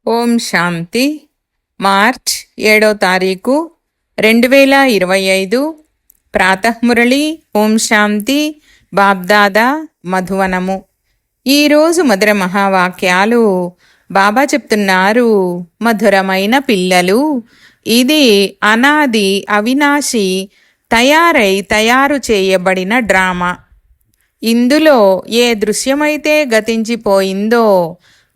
ఓం శాంతి. March 7వ తారీఖు 2025 ప్రాతఃమురళి. ఓం శాంతి. బాబ్దాదా మధువనము. ఈరోజు మధుర మహావాక్యాలు బాబా చెప్తున్నారు. మధురమైన పిల్లలు, ఇది అనాది అవినాశి తయారు చేయబడిన డ్రామా. ఇందులో ఏ దృశ్యమైతే గతించిపోయిందో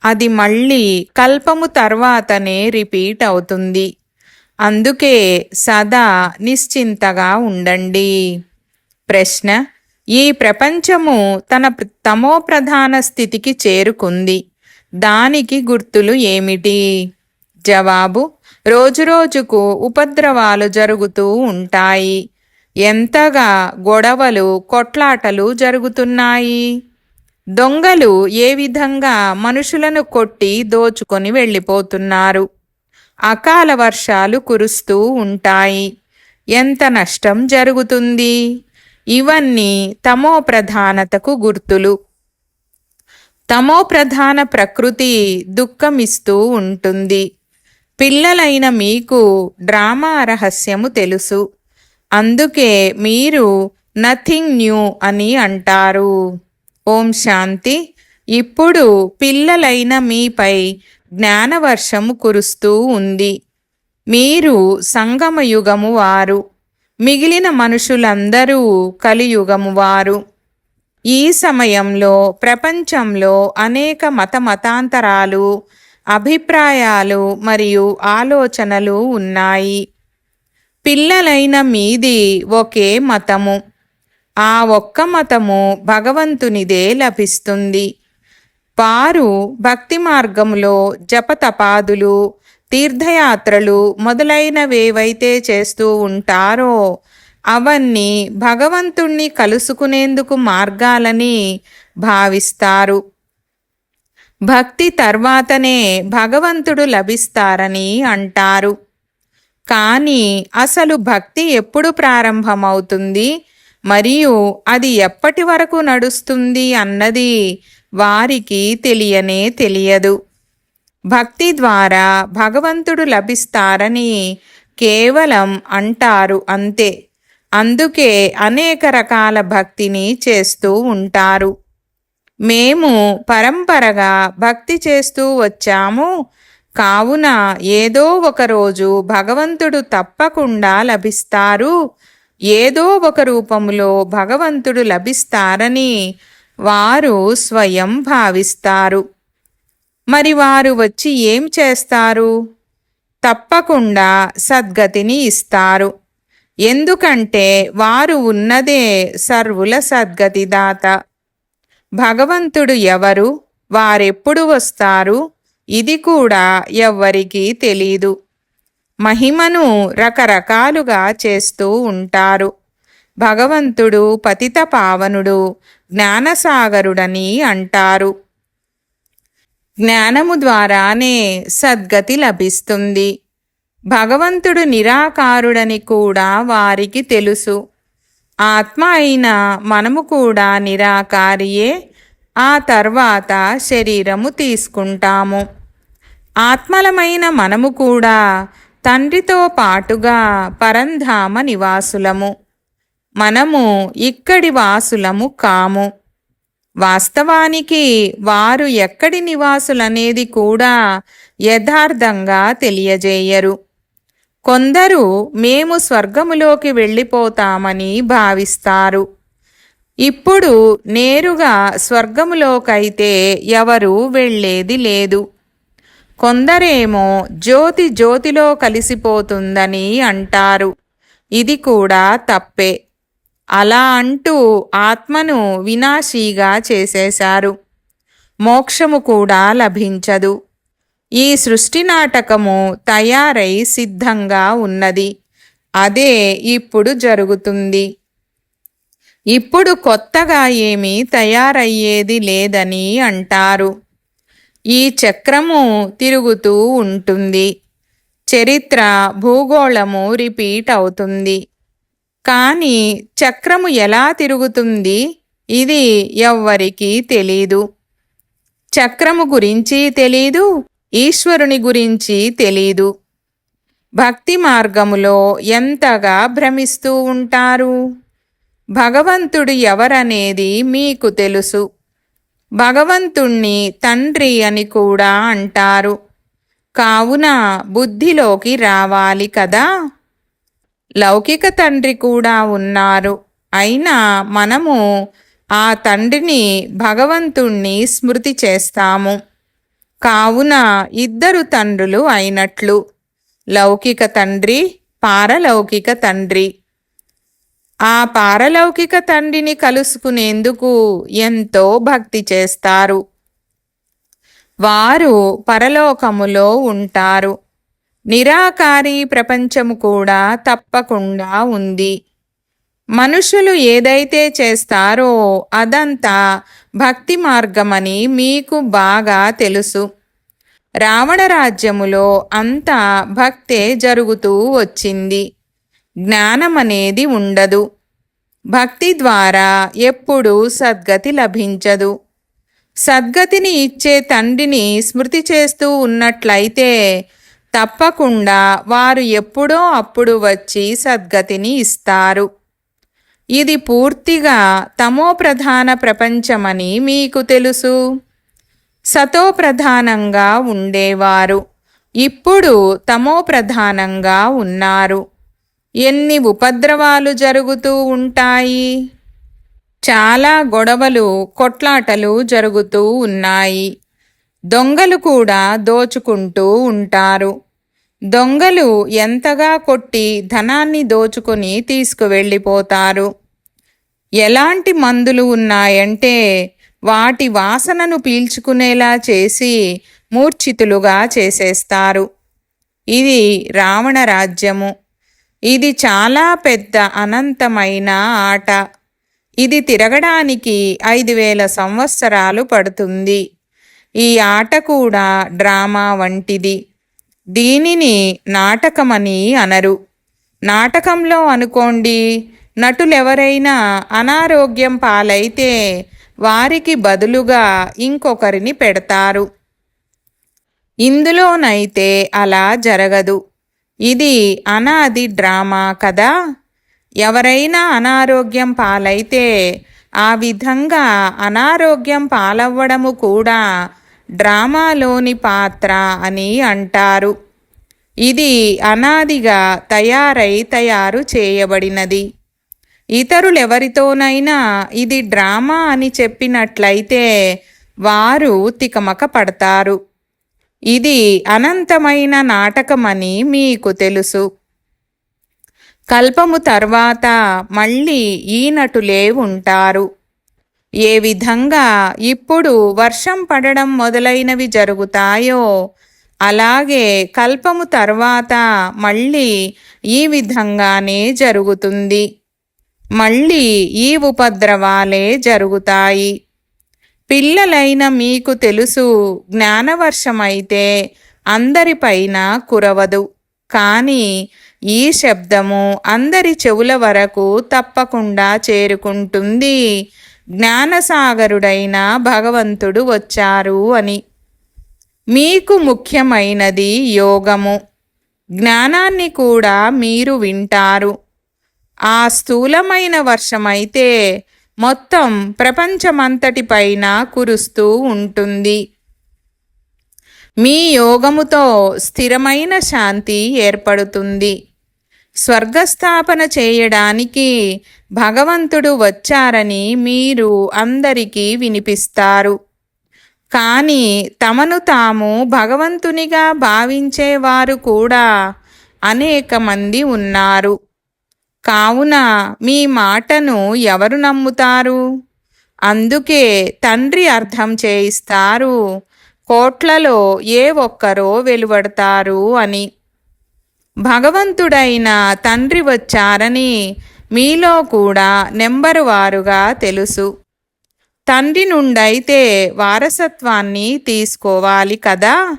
అది మళ్ళీ కల్పము తర్వాతనే రిపీట్ అవుతుంది. అందుకే సదా నిశ్చింతగా ఉండండి. ప్రశ్న: ఈ ప్రపంచము తన తమో ప్రధాన స్థితికి చేరుకుంది. దానికి గుర్తులు ఏమిటి? జవాబు: రోజురోజుకు ఉపద్రవాలు జరుగుతూ ఉంటాయి. ఎంతగా గొడవలు కొట్లాటలు జరుగుతున్నాయి. దొంగలు ఏ విధంగా మనుషులను కొట్టి దోచుకొని వెళ్ళిపోతున్నారు. అకాల వర్షాలు కురుస్తూ ఉంటాయి. ఎంత నష్టం జరుగుతుంది. ఇవన్నీ తమో ప్రధానతకు గుర్తులు. తమో ప్రధాన ప్రకృతి దుఃఖమిస్తూ ఉంటుంది. పిల్లలైన మీకు డ్రామా రహస్యము తెలుసు. అందుకే మీరు నథింగ్ న్యూ అని అంటారు. ఓం శాంతి. ఇప్పుడు పిల్లలైన మీపై జ్ఞానవర్షము కురుస్తూ ఉంది. మీరు సంగమయుగము వారు. మిగిలిన మనుషులందరూ కలియుగము వారు. ఈ సమయంలో ప్రపంచంలో అనేక మతాంతరాలు, అభిప్రాయాలు మరియు ఆలోచనలు ఉన్నాయి. పిల్లలైన మీది ఒకే మతము. ఆ ఒక్క మతము భగవంతునిదే లభిస్తుంది. వారు భక్తి మార్గములో జపతపాదులు, తీర్థయాత్రలు మొదలైనవేవైతే చేస్తూ ఉంటారో అవన్నీ భగవంతుణ్ణి కలుసుకునేందుకు మార్గాలని భావిస్తారు. భక్తి తర్వాతనే భగవంతుడు లభిస్తారని అంటారు. కానీ అసలు భక్తి ఎప్పుడు ప్రారంభమవుతుంది మరియు అది ఎప్పటి వరకు నడుస్తుంది అన్నది వారికి తెలియదు. భక్తి ద్వారా భగవంతుడు లభిస్తారని కేవలం అంటారు అంతే. అందుకే అనేక రకాల భక్తిని చేస్తూ ఉంటారు. మేము పరంపరగా భక్తి చేస్తూ వచ్చాము. కావున ఏదో ఒకరోజు భగవంతుడు తప్పకుండా లభిస్తారు. ఏదో ఒక రూపంలో భగవంతుడు లభిస్తారని వారు స్వయం భావిస్తారు. మరి వారు వచ్చి ఏం చేస్తారు? తప్పకుండా సద్గతిని ఇస్తారు. ఎందుకంటే వారు ఉన్నదే సర్వుల సద్గతిదాత. భగవంతుడు ఎవరు, వారెప్పుడు వస్తారు, ఇది కూడా ఎవ్వరికీ తెలీదు. మహిమను రకరకాలుగా చేస్తూ ఉంటారు. భగవంతుడు పతిత పావనుడు, జ్ఞానసాగరుడని అంటారు. జ్ఞానము ద్వారానే సద్గతి లభిస్తుంది. భగవంతుడు నిరాకారుడని కూడా వారికి తెలుసు. ఆత్మ అయిన మనము కూడా నిరాకారియే. ఆ తర్వాత శరీరము తీసుకుంటాము. ఆత్మలమైన మనము కూడా తండ్రితో పాటుగా పరంధామ నివాసులము. మనము ఇక్కడి వాసులము కాము. వాస్తవానికి వారు ఎక్కడి నివాసులనేది కూడా యథార్థంగా తెలియజేయరు. కొందరు మేము స్వర్గములోకి వెళ్ళిపోతామని భావిస్తారు. ఇప్పుడు నేరుగా స్వర్గములోకైతే ఎవరూ వెళ్ళేది లేదు. కొందరేమో జ్యోతిలో కలిసిపోతుందని అంటారు. ఇది కూడా తప్పే. అలా అంటూ ఆత్మను వినాశీగా చేసేశారు. మోక్షము కూడా లభించదు. ఈ సృష్టి నాటకము తయారై సిద్ధంగా ఉన్నది. అదే ఇప్పుడు జరుగుతుంది. ఇప్పుడు కొత్తగా ఏమీ తయారయ్యేది లేదని అంటారు. ఈ చక్రము తిరుగుతూ ఉంటుంది. చరిత్ర, భూగోళము రిపీట్ అవుతుంది. కానీ చక్రము ఎలా తిరుగుతుంది ఇది ఎవ్వరికీ తెలీదు. చక్రము గురించి తెలీదు, ఈశ్వరుని గురించి తెలీదు. భక్తి మార్గములో ఎంతగా భ్రమిస్తూ ఉంటారు. భగవంతుడు ఎవరనేది మీకు తెలుసు. భగవంతుణ్ణి తండ్రి అని కూడా అంటారు. కావున బుద్ధిలోకి రావాలి కదా. లౌకిక తండ్రి కూడా ఉన్నారు. అయినా మనము ఆ తండ్రిని భగవంతుణ్ణి స్మృతి చేస్తాము. కావున ఇద్దరు తండ్రులు అయినట్లు. లౌకిక తండ్రి, పారలౌకిక తండ్రి. ఆ పారలౌకిక తండ్రిని కలుసుకునేందుకు ఎంతో భక్తి చేస్తారు. వారు పరలోకములో ఉంటారు. నిరాకారి ప్రపంచము కూడా తప్పకుండా ఉంది. మనుషులు ఏదైతే చేస్తారో అదంతా భక్తి మార్గమని మీకు బాగా తెలుసు. రావణ రాజ్యములో అంతా భక్తే జరుగుతూ వచ్చింది. జ్ఞానమనేది ఉండదు. భక్తి ద్వారా ఎప్పుడూ సద్గతి లభించదు. సద్గతిని ఇచ్చే తండ్రిని స్మృతి చేస్తూ ఉన్నట్లయితే తప్పకుండా వారు ఎప్పుడో అప్పుడు వచ్చి సద్గతిని ఇస్తారు. ఇది పూర్తిగా తమోప్రధాన ప్రపంచమని మీకు తెలుసు. సతోప్రధానంగా ఉండేవారు ఇప్పుడు తమోప్రధానంగా ఉన్నారు. ఎన్ని ఉపద్రవాలు జరుగుతూ ఉంటాయి. చాలా గొడవలు, కొట్లాటలు జరుగుతూ ఉన్నాయి. దొంగలు కూడా దోచుకుంటూ ఉంటారు. దొంగలు ఎంతగా కొట్టి ధనాన్ని దోచుకొని తీసుకువెళ్ళిపోతారు. ఎలాంటి మందులు ఉన్నాయంటే వాటి వాసనను పీల్చుకునేలా చేసి మూర్ఛితులుగా చేసేస్తారు. ఇది రావణ రాజ్యము. ఇది చాలా పెద్ద అనంతమైన ఆట. ఇది తిరగడానికి 5000 సంవత్సరాలు పడుతుంది. ఈ ఆట కూడా డ్రామా వంటిది. దీనిని నాటకమని అనరు. నాటకంలో అనుకోండి, నటులెవరైనా అనారోగ్యం పాలైతే వారికి బదులుగా ఇంకొకరిని పెడతారు. ఇందులోనైతే అలా జరగదు. ఇది అనాది డ్రామా కదా. ఎవరైనా అనారోగ్యం పాలైతే ఆ విధంగా అనారోగ్యం పాలవ్వడము కూడా డ్రామాలోని పాత్ర అని అంటారు. ఇది అనాదిగా తయారు చేయబడినది. ఇతరులెవరితోనైనా ఇది డ్రామా అని చెప్పినట్లయితే వారు తికమక పడతారు. ఇది అనంతమైన నాటకమని మీకు తెలుసు. కల్పము తర్వాత మళ్ళీ ఈ నటులే ఉంటారు. ఏ విధంగా ఇప్పుడు వర్షం పడడం మొదలైనవి జరుగుతాయో అలాగే కల్పము తర్వాత మళ్ళీ ఈ విధంగానే జరుగుతుంది. మళ్ళీ ఈ ఉపద్రవాలే జరుగుతాయి. పిల్లలైన మీకు తెలుసు, జ్ఞానవర్షమైతే అందరిపైన కురవదు. కానీ ఈ శబ్దము అందరి చెవుల వరకు తప్పకుండా చేరుకుంటుంది. జ్ఞానసాగరుడైన భగవంతుడు వచ్చారు అని. మీకు ముఖ్యమైనది యోగము. జ్ఞానాన్ని కూడా మీరు వింటారు. ఆ స్థూలమైన వర్షమైతే మొత్తం ప్రపంచమంతటిపైన కురుస్తూ ఉంటుంది. మీ యోగముతో స్థిరమైన శాంతి ఏర్పడుతుంది. స్వర్గస్థాపన చేయడానికి భగవంతుడు వచ్చారని మీరు అందరికీ వినిపిస్తారు. కానీ తమను తాము భగవంతునిగా భావించేవారు కూడా అనేక మంది ఉన్నారు. కావున మీ మాటను ఎవరు నమ్ముతారు? అందుకే తండ్రి అర్థం చేయిస్తారు, కోట్లలో ఏ ఒక్కరో వెలువడతారు అని. భగవంతుడైన తండ్రి వచ్చారని మీలో కూడా నెంబరు వారుగా తెలుసు. తండ్రి నుండైతే వారసత్వాన్ని తీసుకోవాలి కదా.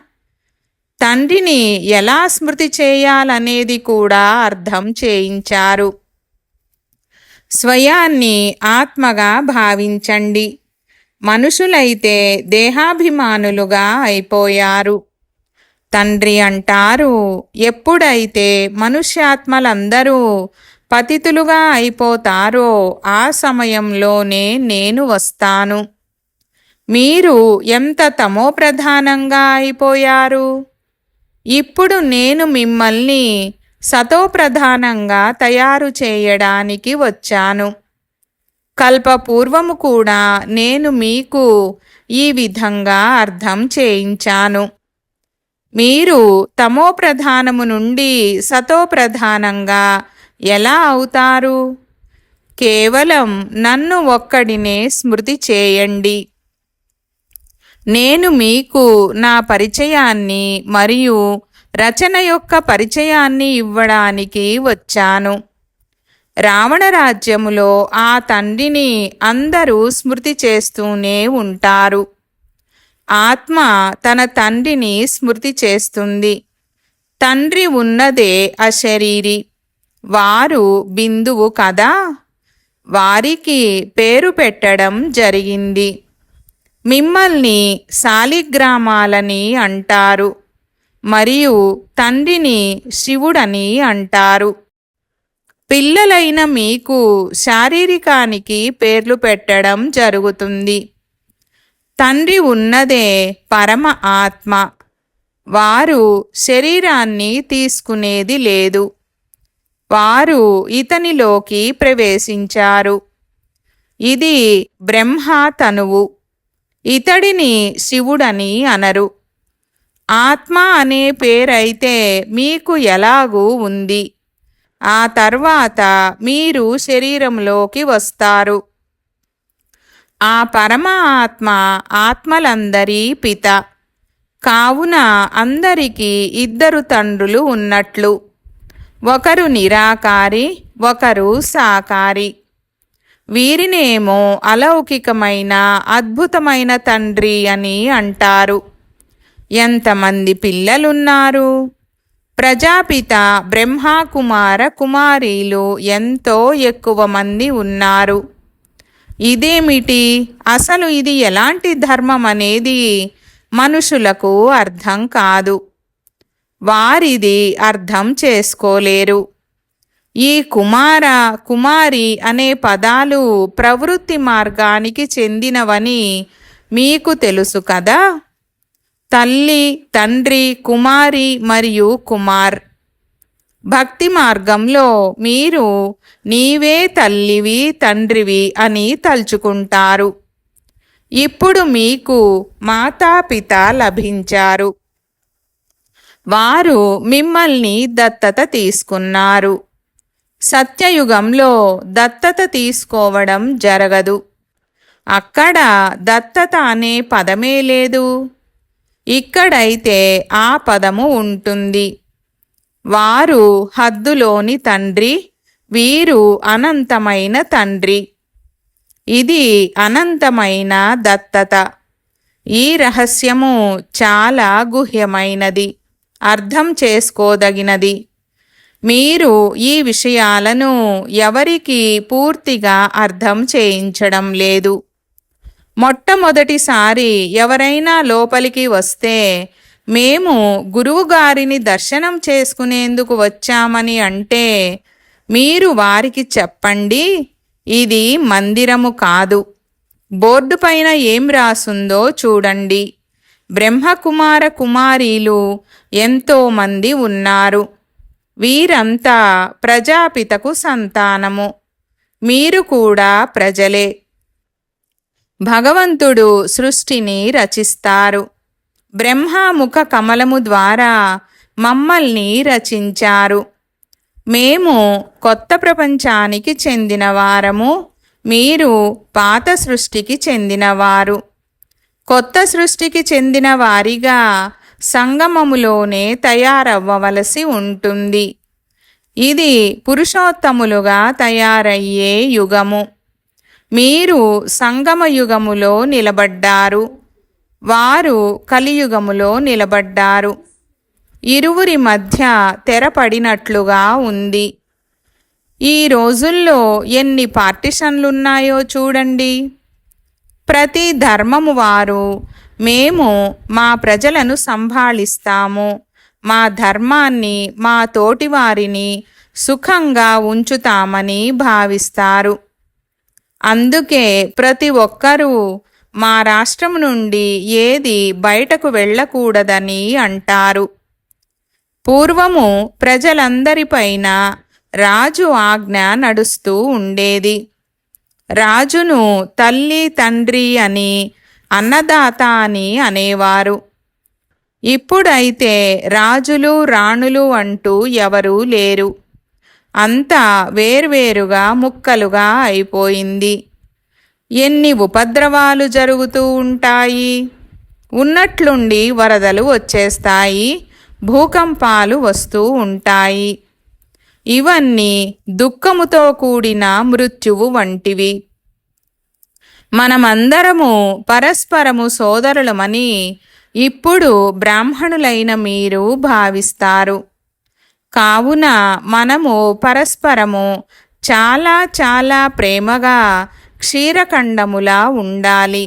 తండ్రిని ఎలా స్మృతి చేయాలనేది కూడా అర్థం చేయించారు. స్వయాన్ని ఆత్మగా భావించండి. మనుషులైతే దేహాభిమానులుగా అయిపోయారు. తండ్రి అంటారు, ఎప్పుడైతే మనుష్యాత్మలందరూ పతితులుగా అయిపోతారో ఆ సమయంలోనే నేను వస్తాను. మీరు ఎంత తమోప్రధానంగా అయిపోయారు. ఇప్పుడు నేను మిమ్మల్ని సతోప్రధానంగా తయారు చేయడానికి వచ్చాను. కల్పపూర్వము కూడా నేను మీకు ఈ విధంగా అర్థం చేయించాను. మీరు తమోప్రధానము నుండి సతోప్రధానంగా ఎలా అవుతారు? కేవలం నన్ను ఒక్కడినే స్మృతి చేయండి. నేను మీకు నా పరిచయాన్ని మరియు రచన యొక్క పరిచయాన్ని ఇవ్వడానికి వచ్చాను. రావణ రాజ్యములో ఆ తండ్రిని అందరూ స్మృతి చేస్తూనే ఉంటారు. ఆత్మ తన తండ్రిని స్మృతి చేస్తుంది. తండ్రి ఉన్నదే అశరీరి. వారు బిందువు కదా. వారికి పేరు పెట్టడం జరిగింది. మిమ్మల్ని శాలిగ్రామాలని అంటారు మరియు తండ్రిని శివుడని అంటారు. పిల్లలైన మీకు శారీరకానికి పేర్లు పెట్టడం జరుగుతుంది. తండ్రి ఉన్నదే పరమ ఆత్మ. వారు శరీరాన్ని తీసుకునేది లేదు. వారు ఇతనిలోకి ప్రవేశించారు. ఇది బ్రహ్మ తనువు. ఇతడిని శివుడని అనరు. ఆత్మ అనే పేరైతే మీకు ఎలాగూ ఉంది. ఆ తర్వాత మీరు శరీరంలోకి వస్తారు. ఆ పరమ ఆత్మ ఆత్మలందరి పిత. కావున అందరికీ ఇద్దరు తండ్రులు ఉన్నట్లు. ఒకరు నిరాకారి, ఒకరు సాకారి. వీరినేమో అలౌకికమైన అద్భుతమైన తండ్రి అని అంటారు. ఎంతమంది పిల్లలున్నారు? ప్రజాపిత బ్రహ్మకుమార కుమారీలు ఎంతో ఎక్కువ మంది ఉన్నారు. ఇదేమిటి? అసలు ఇది ఎలాంటి ధర్మం అనేది మనుషులకు అర్థం కాదు. వారిది అర్థం చేసుకోలేరు. ఈ కుమార కుమారి అనే పదాలు ప్రవృత్తి మార్గానికి చెందినవని మీకు తెలుసు కదా. తల్లి, తండ్రి, కుమారి మరియు కుమార్. భక్తి మార్గంలో మీరు నీవే తల్లివి, తండ్రివి అని తలుచుకుంటారు. ఇప్పుడు మీకు మాతాపిత లభించారు. వారు మిమ్మల్ని దత్తత తీసుకున్నారు. సత్యయుగంలో దత్తత తీసుకోవడం జరగదు. అక్కడ దత్తత అనే పదమే లేదు. ఇక్కడైతే ఆ పదము ఉంటుంది. వారు హద్దులోని తండ్రి, వీరు అనంతమైన తండ్రి. ఇది అనంతమైన దత్తత. ఈ రహస్యము చాలా గుహ్యమైనది, అర్థం చేసుకోదగినది. మీరు ఈ విషయాలను ఎవరికీ పూర్తిగా అర్థం చేయించడం లేదు. మొట్టమొదటిసారి ఎవరైనా లోపలికి వస్తే మేము గురువుగారిని దర్శనం చేసుకునేందుకు వచ్చామని అంటే మీరు వారికి చెప్పండి, ఇది మందిరము కాదు. బోర్డు పైన ఏం రాసుందో చూడండి. బ్రహ్మకుమార కుమారీలు ఎంతోమంది ఉన్నారు. వీరంతా ప్రజాపితకు సంతానము. మీరు కూడా ప్రజలే. భగవంతుడు సృష్టిని రచిస్తారు. బ్రహ్మముఖ కమలము ద్వారా మమ్మల్ని రచించారు. మేము కొత్త ప్రపంచానికి చెందినవారము. మీరు పాత సృష్టికి చెందినవారు. కొత్త సృష్టికి చెందిన వారిగా సంగమములోనే తయారవ్వవలసి ఉంటుంది. ఇది పురుషోత్తములుగా తయారయ్యే యుగము. మీరు సంగమ యుగములో నిలబడ్డారు. వారు కలియుగములో నిలబడ్డారు. ఇరువురి మధ్య తెరపడినట్లుగా ఉంది. ఈ రోజుల్లో ఎన్ని పార్టిషన్లున్నాయో చూడండి. ప్రతి ధర్మము వారు మేము మా ప్రజలను సంభాళిస్తాము, మా ధర్మాన్ని, మా తోటివారిని సుఖంగా ఉంచుతామని భావిస్తారు. అందుకే ప్రతి ఒక్కరూ మా రాష్ట్రం నుండి ఏది బయటకు వెళ్ళకూడదని అంటారు. పూర్వము ప్రజలందరిపైన రాజు ఆజ్ఞ నడుస్తూ ఉండేది. రాజును తల్లి, తండ్రి అని, అన్నదాత అని అనేవారు. ఇప్పుడైతే రాజులు, రాణులు అంటూ ఎవరూ లేరు. అంతా వేర్వేరుగా ముక్కలుగా అయిపోయింది. ఎన్ని ఉపద్రవాలు జరుగుతూ ఉంటాయి. ఉన్నట్లుండి వరదలు వచ్చేస్తాయి, భూకంపాలు వస్తూ ఉంటాయి. ఇవన్నీ దుఃఖముతో కూడిన మృత్యువు వంటివి. మనమందరము పరస్పరము సోదరులమని ఇప్పుడు బ్రాహ్మణులైన మీరు భావిస్తారు. కావున మనము పరస్పరము చాలా చాలా ప్రేమగా క్షీరఖండములా ఉండాలి.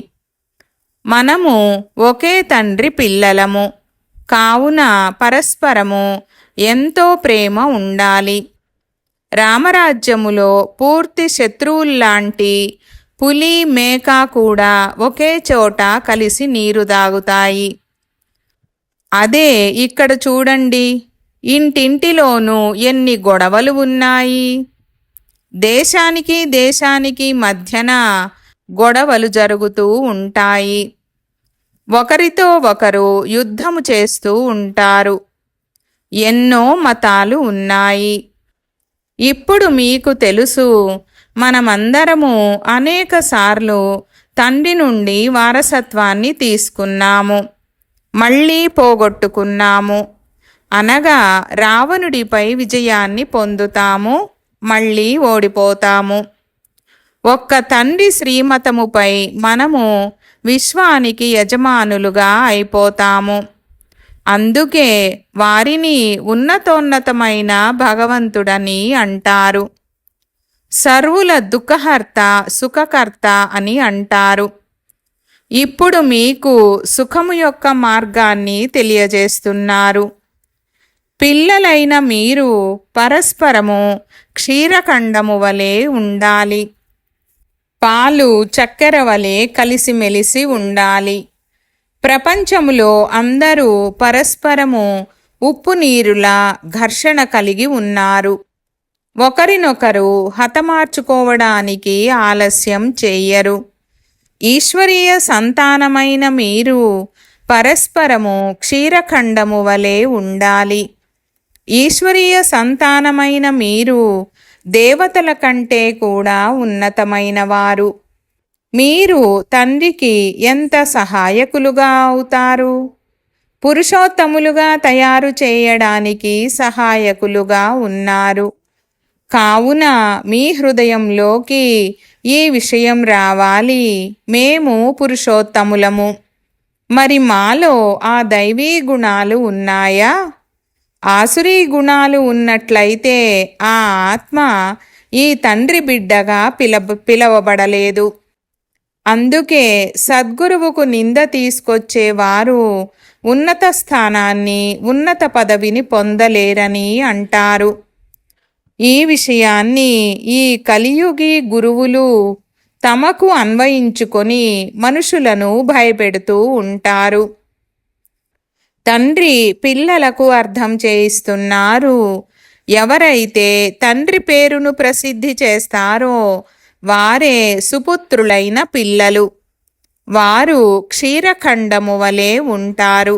మనము ఒకే తండ్రి పిల్లలము. కావున పరస్పరము ఎంతో ప్రేమ ఉండాలి. రామరాజ్యములో పూర్తి శత్రువుల్లాంటి పులి, మేక కూడా ఒకే చోట కలిసి నీరు తాగుతాయి. అదే ఇక్కడ చూడండి, ఇంటింటిలోనూ ఎన్ని గొడవలు ఉన్నాయి. దేశానికి దేశానికి మధ్యన గొడవలు జరుగుతూ ఉంటాయి. ఒకరితో ఒకరు యుద్ధము చేస్తూ ఉంటారు. ఎన్నో మతాలు ఉన్నాయి. ఇప్పుడు మీకు తెలుసు, మనమందరము అనేకసార్లు తండ్రి నుండి వారసత్వాన్ని తీసుకున్నాము, మళ్ళీ పోగొట్టుకున్నాము. అనగా రావణుడిపై విజయాన్ని పొందుతాము, మళ్ళీ ఓడిపోతాము. ఒక్క తండ్రి శ్రీమతముపై మనము విశ్వానికి యజమానులుగా అయిపోతాము. అందుకే వారిని ఉన్నతోన్నతమైన భగవంతుడని అంటారు. సర్వుల దుఃఖహర్త, సుఖకర్త అని అంటారు. ఇప్పుడు మీకు సుఖము యొక్క మార్గాన్ని తెలియజేస్తున్నారు. పిల్లలైన మీరు పరస్పరము క్షీరఖండము వలె ఉండాలి. పాలు చక్కెర వలె కలిసిమెలిసి ఉండాలి. ప్రపంచములో అందరూ పరస్పరము ఉప్పు నీరులా ఘర్షణ కలిగి ఉన్నారు. ఒకరినొకరు హతమార్చుకోవడానికి ఆలస్యం చెయ్యరు. ఈశ్వరీయ సంతానమైన మీరు పరస్పరము క్షీరఖండము వలె ఉండాలి. ఈశ్వరీయ సంతానమైన మీరు దేవతల కంటే కూడా ఉన్నతమైన వారు. మీరు తండ్రికి ఎంత సహాయకులుగా అవుతారు. పురుషోత్తములుగా తయారు చేయడానికి సహాయకులుగా ఉన్నారు. కావున మీ హృదయంలోకి ఈ విషయం రావాలి, మేము పురుషోత్తములము. మరి మాలో ఆ దైవీ గుణాలు ఉన్నాయా? ఆసురీ గుణాలు ఉన్నట్లయితే ఆ ఆత్మ ఈ తండ్రి బిడ్డగా పిలవబడలేదు. అందుకే సద్గురువుకు నింద తీసుకొచ్చేవారు ఉన్నత స్థానాన్ని, ఉన్నత పదవిని పొందలేరని అంటారు. ఈ విషయాన్ని ఈ కలియుగి గురువులు తమకు అన్వయించుకొని మనుషులను భయపెడుతూ ఉంటారు. తండ్రి పిల్లలకు అర్థం చేయిస్తున్నారు. ఎవరైతే తండ్రి పేరును ప్రసిద్ధి చేస్తారో వారే సుపుత్రులైన పిల్లలు. వారు క్షీరఖండము వలె ఉంటారు.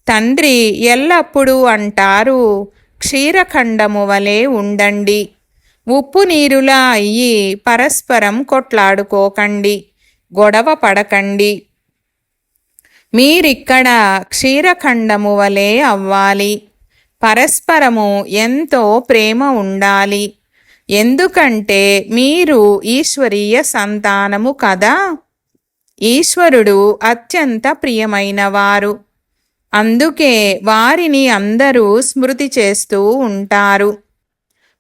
తండ్రి ఎల్లప్పుడూ అంటారు, క్షీరఖండము వలె ఉండండి. ఉప్పు నీరులా అయ్యి పరస్పరం కొట్లాడుకోకండి, గొడవ పడకండి. మీరిక్కడ క్షీరఖండము వలె అవ్వాలి. పరస్పరము ఎంతో ప్రేమ ఉండాలి. ఎందుకంటే మీరు ఈశ్వరీయ సంతానము కదా. ఈశ్వరుడు అత్యంత ప్రియమైనవారు. అందుకే వారిని అందరూ స్మృతి చేస్తూ ఉంటారు.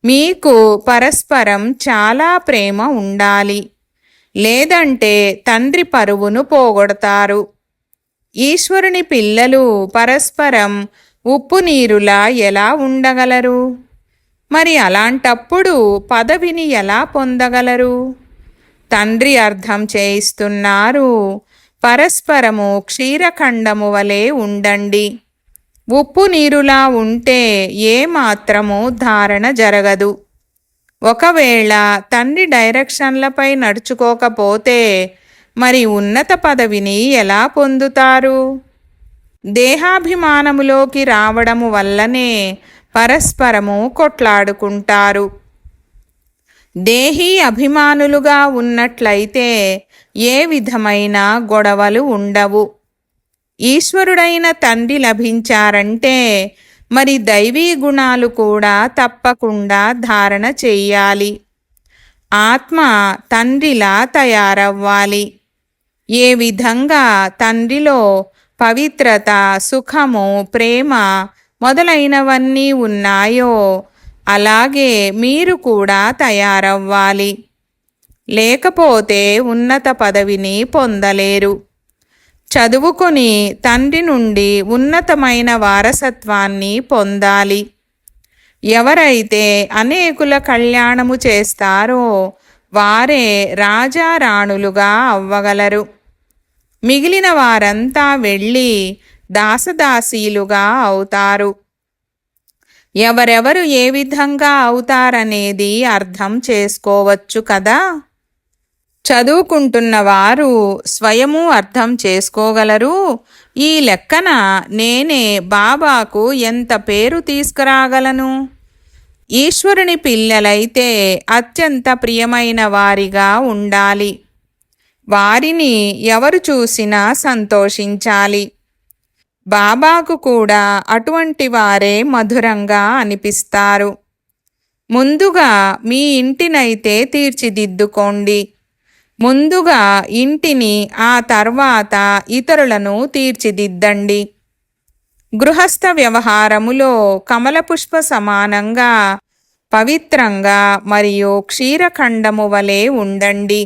మీకు పరస్పరం చాలా ప్రేమ ఉండాలి. లేదంటే తండ్రి పరువును పోగొడతారు. ఈశ్వరుని పిల్లలు పరస్పరం ఉప్పు నీరులా ఎలా ఉండగలరు? మరి అలాంటప్పుడు పదవిని ఎలా పొందగలరు? తండ్రి అర్థం చేయిస్తున్నారు, పరస్పరము క్షీరఖండము వలె ఉండండి. ఉప్పు నీరులా ఉంటే ఏమాత్రము ధారణ జరగదు. ఒకవేళ తండ్రి డైరెక్షన్లపై నడుచుకోకపోతే మరి ఉన్నత పదవిని ఎలా పొందుతారు? దేహాభిమానములోకి రావడము వల్లనే పరస్పరము కొట్లాడుకుంటారు. దేహీ అభిమానులుగా ఉన్నట్లయితే ఏ విధమైన గొడవలు ఉండవు. ఈశ్వరుడైన తండ్రి లభించారంటే మరి దైవీ గుణాలు కూడా తప్పకుండా ధారణ చెయ్యాలి. ఆత్మ తండ్రిలా తయారవ్వాలి. ఏ విధంగా తండ్రిలో పవిత్రత, సుఖము, ప్రేమ మొదలైనవన్నీ ఉన్నాయో అలాగే మీరు కూడా తయారవ్వాలి. లేకపోతే ఉన్నత పదవిని పొందలేరు. చదువుకొని తండ్రి నుండి ఉన్నతమైన వారసత్వాన్ని పొందాలి. ఎవరైతే అనేకుల కళ్యాణము చేస్తారో వారే రాజారాణులుగా అవ్వగలరు. మిగిలిన వారంతా వెళ్ళి దాసదాసీలుగా అవుతారు. ఎవరెవరు ఏ విధంగా అవుతారనేది అర్థం చేసుకోవచ్చు కదా. చదువుకుంటున్న వారు స్వయము అర్థం చేసుకోగలరు. ఈ లెక్కన నేనే బాబాకు ఎంత పేరు తీసుకురాగలను? ఈశ్వరుని పిల్లలైతే అత్యంత ప్రియమైన వారిగా ఉండాలి. వారిని ఎవరు చూసినా సంతోషించాలి. బాబాకు కూడా అటువంటి వారే మధురంగా అనిపిస్తారు. ముందుగా మీ ఇంటినైతే తీర్చిదిద్దుకోండి. ముందుగా ఇంటిని, ఆ తర్వాత ఇతరులను తీర్చిదిద్దండి. గృహస్థ వ్యవహారములో కమలపుష్ప సమానంగా పవిత్రంగా మరియు క్షీరఖండము వలె ఉండండి.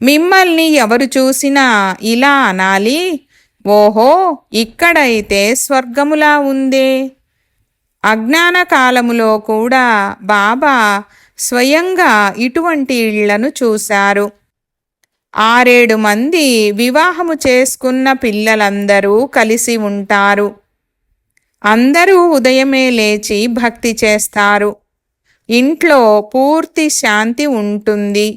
మిమ్మల్ని ఎవరు చూసినా ఇలా అనాలి, ఓహో ఇక్కడైతే స్వర్గములా ఉందే. అజ్ఞాన కాలములో కూడా బాబా స్వయంగా ఇటువంటి ఇళ్లను చూశారు. 6-7 మంది వివాహము చేసుకున్న పిల్లలందరూ కలిసి ఉంటారు. అందరూ ఉదయమే లేచి భక్తి చేస్తారు. ఇంట్లో పూర్తి శాంతి ఉంటుంది.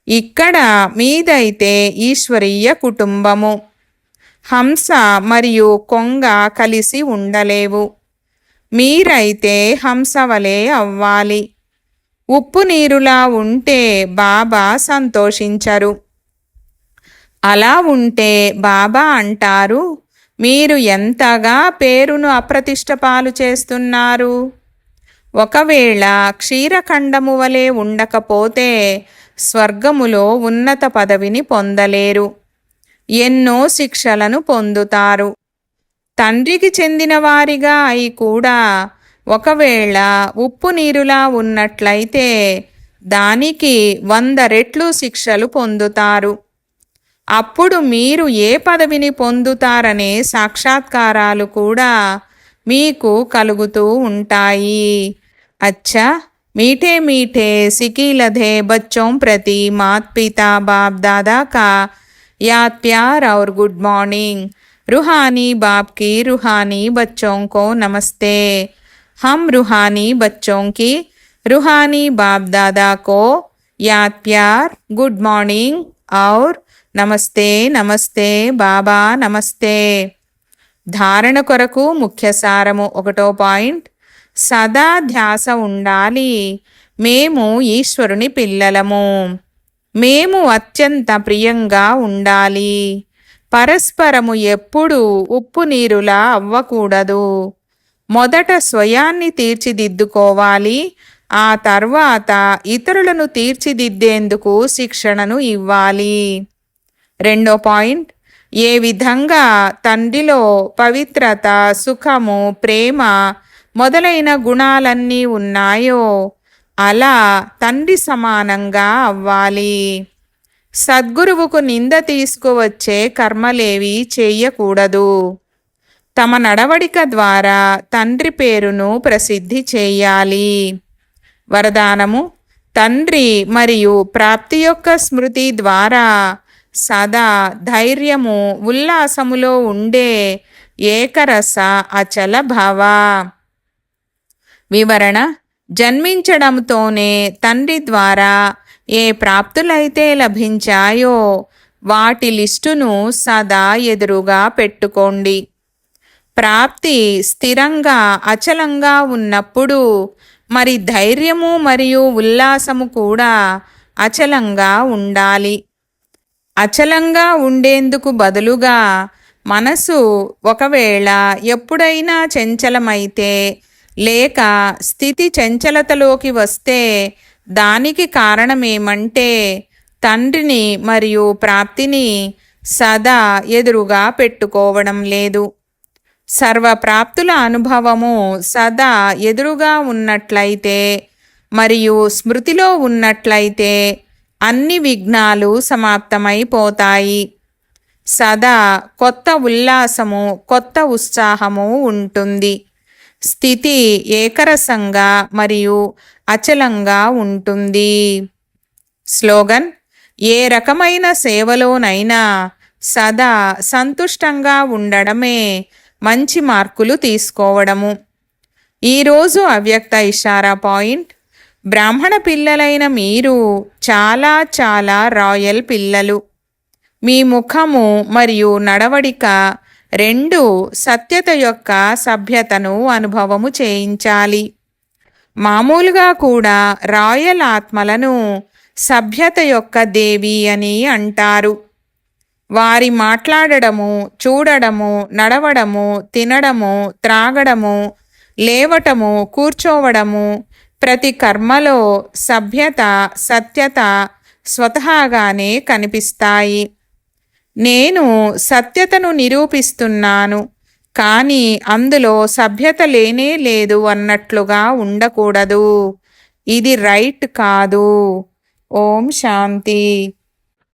ఇక్కడ మీదైతే ఈశ్వరీయ కుటుంబము. హంస మరియు కొంగ కలిసి ఉండలేవు. మీరైతే హంస వలె అవ్వాలి. ఉప్పు నీరులా ఉంటే బాబా సంతోషించరు. అలా ఉంటే బాబా అంటారు, మీరు ఎంతగా పేరును అప్రతిష్ట పాలు చేస్తున్నారు. ఒకవేళ క్షీరఖండము వలె ఉండకపోతే స్వర్గములో ఉన్నత పదవిని పొందలేరు. ఎన్నో శిక్షలను పొందుతారు. తండ్రికి చెందిన వారిగా అయి కూడా ఒకవేళ ఉప్పు నీరులా ఉన్నట్లయితే దానికి 100 రెట్లు శిక్షలు పొందుతారు. అప్పుడు మీరు ఏ పదవిని పొందుతారనే సాక్షాత్కారాలు కూడా మీకు కలుగుతూ ఉంటాయి. అచ్చా, मीठे मीठे सिकी लधे बच्चों प्रति माता पिता बाप दादा का याद प्यार और गुड मॉर्निंग। रूहानी बाप की रूहानी बच्चों को नमस्ते। हम रूहानी बच्चों की रूहानी बाप दादा को याद प्यार, गुड मॉर्निंग और నమస్తే నమస్తే బాబా నమస్తే. ధారణ కొరకు ముఖ్య సారము 1వ పాయింట్. సదా ధ్యాస ఉండాలి, మేము ఈశ్వరుని పిల్లలము. మేము అత్యంత ప్రియంగా ఉండాలి. పరస్పరము ఎప్పుడూ ఉప్పు నీరులా అవ్వకూడదు. మొదట స్వయాన్ని తీర్చిదిద్దుకోవాలి. ఆ తర్వాత ఇతరులను తీర్చిదిద్దేందుకు శిక్షణను ఇవ్వాలి. 2వ పాయింట్. ఏ విధంగా తండ్రిలో పవిత్రత, సుఖము, ప్రేమ మొదలైన గుణాలన్నీ ఉన్నాయో అలా తండ్రి సమానంగా అవ్వాలి. సద్గురువుకు నింద తీసుకువచ్చే కర్మలేవి చెయ్యకూడదు. తమ నడవడిక ద్వారా తండ్రి పేరును ప్రసిద్ధి చేయాలి. వరదానము: తండ్రి మరియు ప్రాప్తి యొక్క స్మృతి ద్వారా సదా ధైర్యము, ఉల్లాసములో ఉండే ఏకరస అచల భావ. వివరణ: జన్మించడంతోనే తండ్రి ద్వారా ఏ ప్రాప్తులైతే లభించాయో వాటి లిస్టును సదా ఎదురుగా పెట్టుకోండి. ప్రాప్తి స్థిరంగా అచలంగా ఉన్నప్పుడు మరి ధైర్యము మరియు ఉల్లాసము కూడా అచలంగా ఉండాలి. అచలంగా ఉండేందుకు బదులుగా మనసు ఒకవేళ ఎప్పుడైనా చంచలమైతే లేక స్థితి చంచలతలోకి వస్తే దానికి కారణమేమంటే తండ్రిని మరియు ప్రాప్తిని సదా ఎదురుగా పెట్టుకోవడం లేదు. సర్వప్రాప్తుల అనుభవము సదా ఎదురుగా ఉన్నట్లయితే మరియు స్మృతిలో ఉన్నట్లయితే అన్ని విఘ్నాలు సమాప్తమైపోతాయి. సదా కొత్త ఉల్లాసము, కొత్త ఉత్సాహము ఉంటుంది. స్థితి ఏకరసంగా మరియు అచలంగా ఉంటుంది. స్లోగన్: ఏ రకమైన సేవలోనైనా సదా సంతుష్టంగా ఉండడమే మంచి మార్కులు తీసుకోవడము. ఈరోజు అవ్యక్త ఇషారా పాయింట్: బ్రాహ్మణ పిల్లలైన మీరు చాలా చాలా రాయల్ పిల్లలు. మీ ముఖము మరియు నడవడిక రెండు సత్యత యొక్క సభ్యతను అనుభవము చేయించాలి. మామూలుగా కూడా రాయల్ ఆత్మలను సభ్యత యొక్క దేవి అని అంటారు. వారి మాట్లాడడము, చూడడము, నడవడము, తినడము, త్రాగడము, లేవటము, కూర్చోవడము, ప్రతి కర్మలో సభ్యత, సత్యత స్వతహాగానే కనిపిస్తాయి. నేను సత్యతను నిరూపిస్తున్నాను, కానీ అందులో సభ్యత లేనే లేదు అన్నట్లుగా ఉండకూడదు. ఇది రైట్ కాదు. ఓం శాంతి.